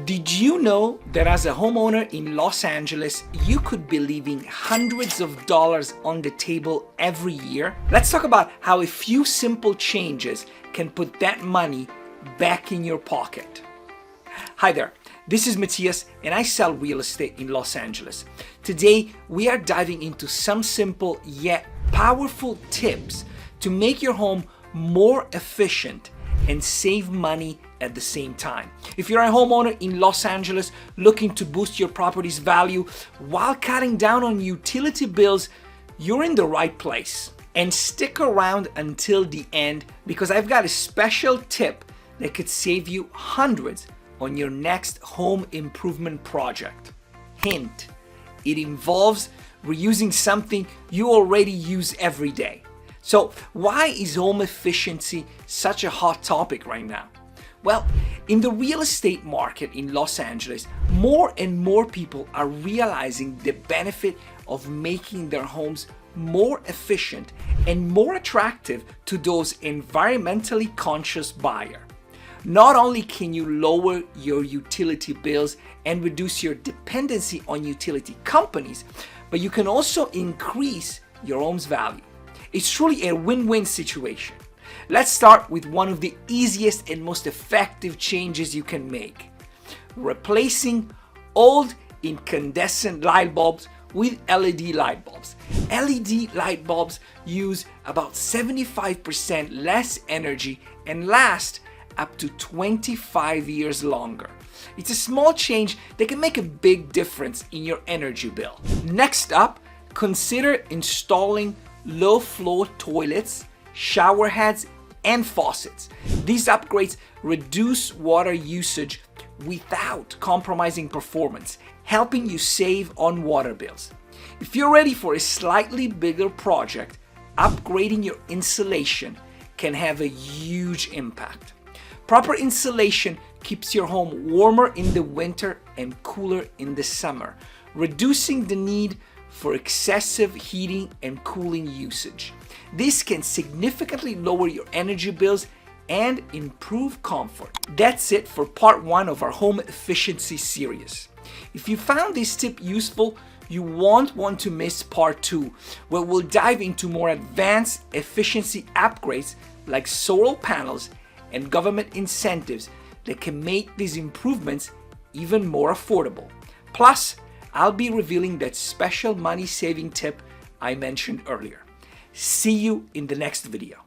Did you know that as a homeowner in Los Angeles, you could be leaving hundreds of dollars on the table every year? Let's talk about how a few simple changes can put that money back in your pocket. Hi there, this is Matias and I sell real estate in Los Angeles. Today, we are diving into some simple yet powerful tips to make your home more efficient and save money at the same time. If you're a homeowner in Los Angeles looking to boost your property's value while cutting down on utility bills, you're in the right place. And stick around until the end because I've got a special tip that could save you hundreds on your next home improvement project. Hint, it involves reusing something you already use every day. So why is home efficiency such a hot topic right now? Well, in the real estate market in Los Angeles, more and more people are realizing the benefit of making their homes more efficient and more attractive to those environmentally conscious buyers. Not only can you lower your utility bills and reduce your dependency on utility companies, but you can also increase your home's value. It's truly a win-win situation. Let's start with one of the easiest and most effective changes you can make. Replacing old incandescent light bulbs with LED light bulbs. LED light bulbs use about 75% less energy and last up to 25 years longer. It's a small change that can make a big difference in your energy bill. Next up, consider installing low-flow toilets, shower heads, and faucets. These upgrades reduce water usage without compromising performance, helping you save on water bills. If you're ready for a slightly bigger project, upgrading your insulation can have a huge impact. Proper insulation keeps your home warmer in the winter and cooler in the summer, reducing the need for excessive heating and cooling usage. This can significantly lower your energy bills and improve comfort. That's it for part 1 of our home efficiency series. If you found this tip useful, you won't want to miss part 2, where we'll dive into more advanced efficiency upgrades like solar panels and government incentives that can make these improvements even more affordable. Plus, I'll be revealing that special money-saving tip I mentioned earlier. See you in the next video.